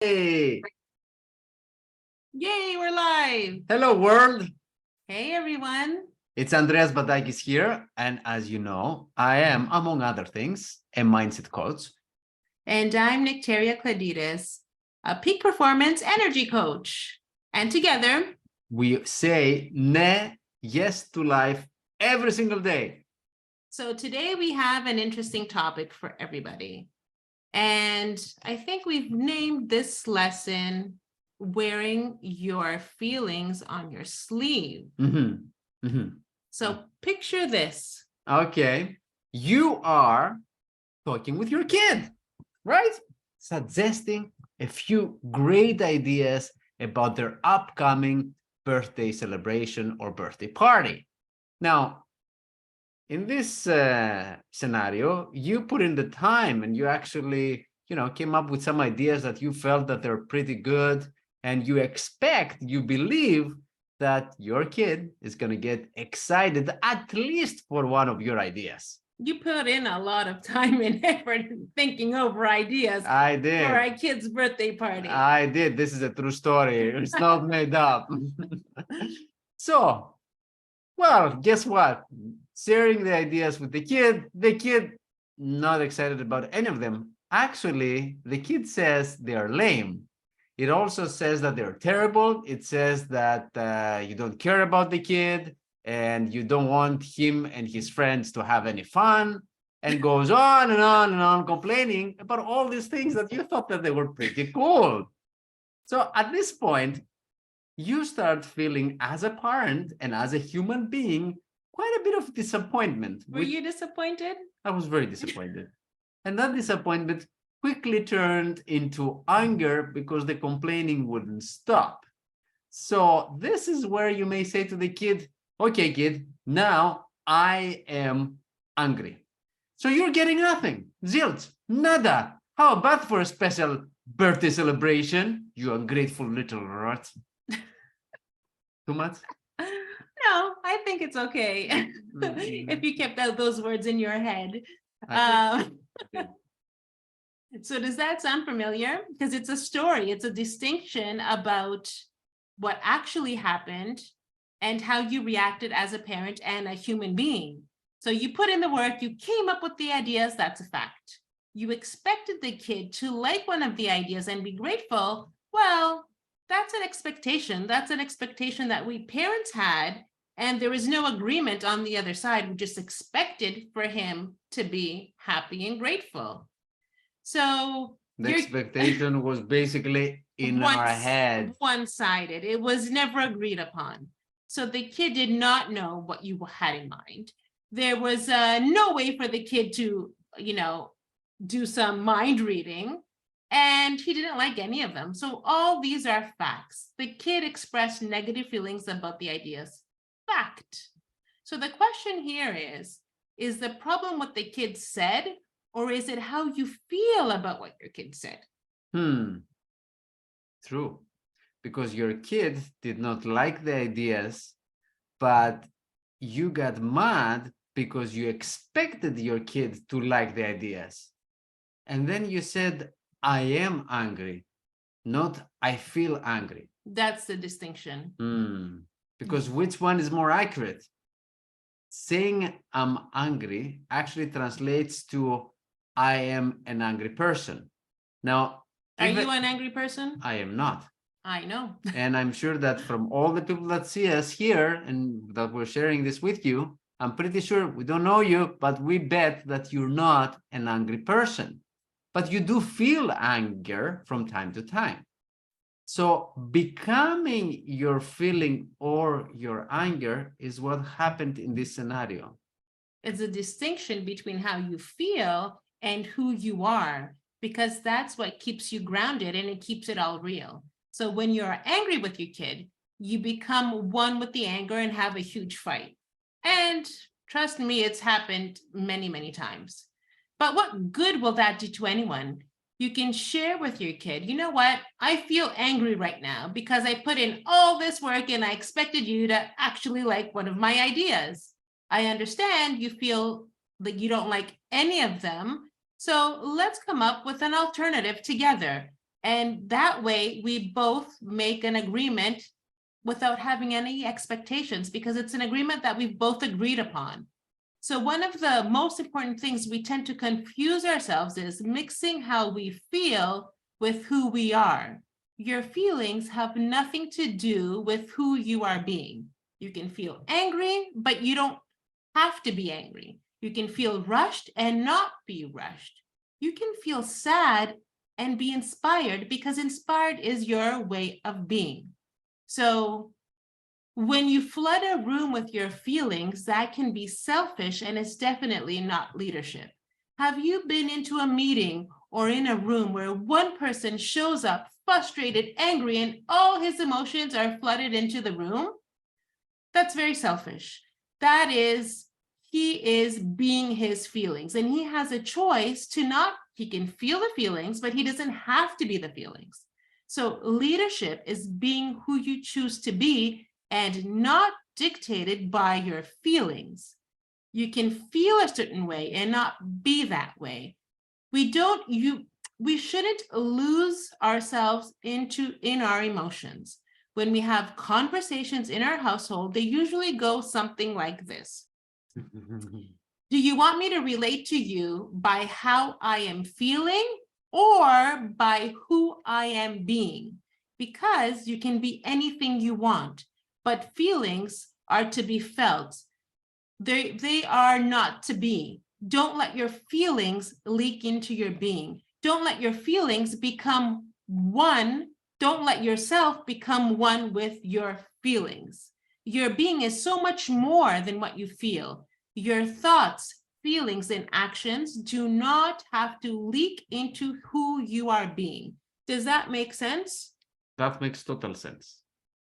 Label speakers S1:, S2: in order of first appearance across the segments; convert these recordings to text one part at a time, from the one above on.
S1: Hey,
S2: Yay, we're live.
S1: hello world.
S2: Hey, everyone.
S1: It's Andreas Batakis here. And as you know, I am, among other things, a mindset coach.
S2: And I'm Nectaria Kladitis, a peak performance energy coach. And together,
S1: We say yes to life every single day.
S2: so today we have an interesting topic for everybody. And I think we've named this lesson wearing your feelings on your sleeve. So picture this.
S1: Okay. You are talking with your kid, right? Suggesting a few great ideas about their upcoming birthday celebration or birthday party. Now, in this scenario, you put in the time and you actually, came up with some ideas that you felt that they're pretty good, and you believe that your kid is going to get excited at least for one of your ideas.
S2: You put in a lot of time and effort thinking over ideas.
S1: I did.
S2: For our kid's birthday party.
S1: I did. This is a true story. It's not made up. So, well, guess what? Sharing the ideas with the kid not excited about any of them. Actually, the kid says they are lame. It also says that they're terrible. It says that you don't care about the kid and you don't want him and his friends to have any fun, and goes on and on and on complaining about all these things that you thought that they were pretty cool. So at this point, you start feeling as a parent and as a human being quite a bit of disappointment.
S2: Were you disappointed?
S1: I was very disappointed. And that disappointment quickly turned into anger because the complaining wouldn't stop. So this is where you may say to the kid, okay, kid, now I am angry. So you're getting nothing. Zilch, nada. How about for a special birthday celebration, you ungrateful little rat? Too much?
S2: No, I think it's okay. If you kept out those words in your head. So does that sound familiar? Because it's a story, it's a distinction about what actually happened and how you reacted as a parent and a human being. So you put in the work, you came up with the ideas, that's a fact. You expected the kid to like one of the ideas and be grateful. Well, that's an expectation. That's an expectation that we parents had, and there was no agreement on the other side. We just expected for him to be happy and grateful. So
S1: the expectation was basically in our head.
S2: One-sided. It was never agreed upon. So the kid did not know what you had in mind. There was no way for the kid to, do some mind reading, and he didn't like any of them. So all these are facts. The kid expressed negative feelings about the ideas. Fact. So the question here is the problem what the kid said, or is it how you feel about what your kid said?
S1: True. Because your kid did not like the ideas, but you got mad because you expected your kid to like the ideas. And then you said, I am angry, not I feel angry.
S2: That's the distinction.
S1: Because which one is more accurate? Saying I'm angry actually translates to I am an angry person. Now,
S2: are you an angry person?
S1: I am not.
S2: I know.
S1: And I'm sure that from all the people that see us here and that we're sharing this with you, I'm pretty sure we don't know you, but we bet that you're not an angry person. But you do feel anger from time to time. So becoming your feeling or your anger is what happened in this scenario.
S2: It's a distinction between how you feel and who you are, because that's what keeps you grounded and it keeps it all real. So when you're angry with your kid, you become one with the anger and have a huge fight. And trust me, it's happened many, many times. But what good will that do to anyone? You can share with your kid, you know what? I feel angry right now because I put in all this work and I expected you to actually like one of my ideas. I understand you feel that you don't like any of them. So let's come up with an alternative together. And that way we both make an agreement without having any expectations, because it's an agreement that we've both agreed upon. So one of the most important things we tend to confuse ourselves is mixing how we feel with who we are. Your feelings have nothing to do with who you are being. You can feel angry, but you don't have to be angry. You can feel rushed and not be rushed. You can feel sad and be inspired, because inspired is your way of being. So when you flood a room with your feelings, that can be selfish, and it's definitely not leadership. Have you been into a meeting or in a room where one person shows up frustrated, angry, and all his emotions are flooded into the room? That's very selfish. That is, he is being his feelings, and he has a choice to not, he can feel the feelings, but he doesn't have to be the feelings. So leadership is being who you choose to be and not dictated by your feelings. You can feel a certain way and not be that way. We shouldn't lose ourselves in our emotions. When we have conversations in our household, they usually go something like this. Do you want me to relate to you by how I am feeling or by who I am being? Because you can be anything you want, but feelings are to be felt. They are not to be. Don't let your feelings leak into your being. Don't let your feelings become one. Don't let yourself become one with your feelings. Your being is so much more than what you feel. Your thoughts, feelings, and actions do not have to leak into who you are being. Does that make sense?
S1: That makes total sense.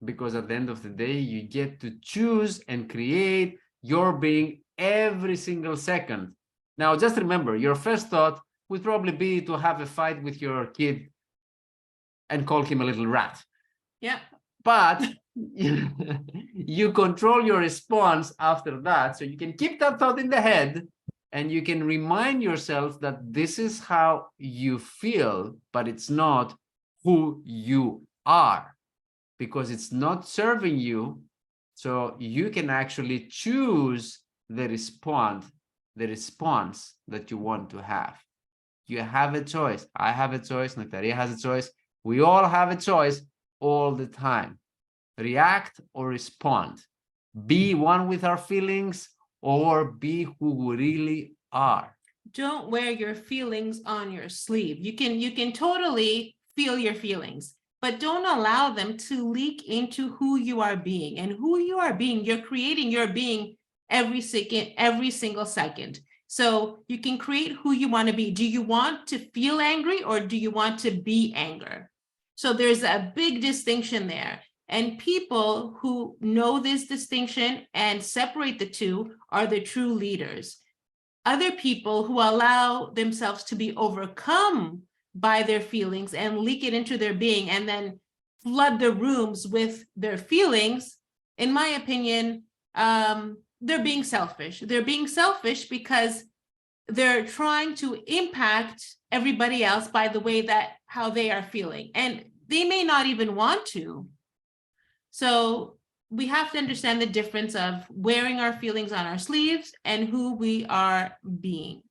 S1: Because at the end of the day, you get to choose and create your being every single second. Now, just remember, your first thought would probably be to have a fight with your kid and call him a little rat.
S2: Yeah.
S1: But you control your response after that. So you can keep that thought in the head, and you can remind yourself that this is how you feel, but it's not who you are, because it's not serving you. So you can actually choose the response that you want to have. You have a choice. I have a choice. Nectaria has a choice. We all have a choice all the time. React or respond. Be one with our feelings or be who we really are.
S2: Don't wear your feelings on your sleeve. You can totally feel your feelings, but don't allow them to leak into who you are being. And who you are being, you're creating your being every single second. So you can create who you want to be. Do you want to feel angry or do you want to be anger? So there's a big distinction there. And people who know this distinction and separate the two are the true leaders. Other people who allow themselves to be overcome by their feelings and leak it into their being and then flood the rooms with their feelings, in my opinion, they're being selfish. They're being selfish because they're trying to impact everybody else by the way that how they are feeling. And they may not even want to. So we have to understand the difference of wearing our feelings on our sleeves and who we are being.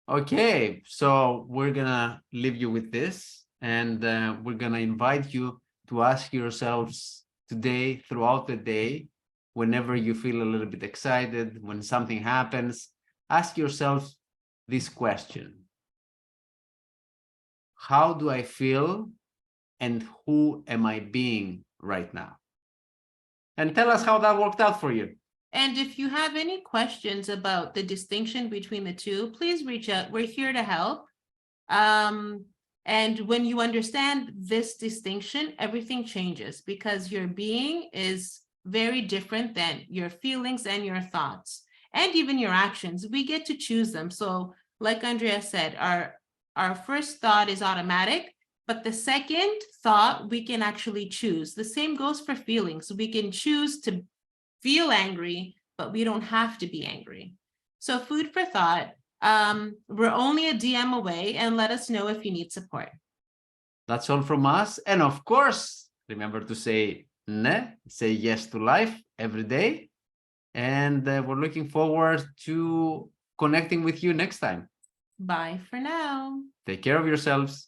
S1: Okay, so we're gonna leave you with this, and we're gonna invite you to ask yourselves today, throughout the day, whenever you feel a little bit excited, when something happens, ask yourself this question. How do I feel and who am I being right now? And tell us how that worked out for you.
S2: And if you have any questions about the distinction between the two, please reach out. We're here to help. And when you understand this distinction, everything changes because your being is very different than your feelings and your thoughts and even your actions. We get to choose them. So like Andreas said, our first thought is automatic, but the second thought we can actually choose. The same goes for feelings. We can choose to feel angry, but we don't have to be angry. So food for thought. We're only a DM away, and let us know if you need support.
S1: That's all from us. And of course, remember to say ne, say yes to life every day. And we're looking forward to connecting with you next time.
S2: Bye for now.
S1: Take care of yourselves.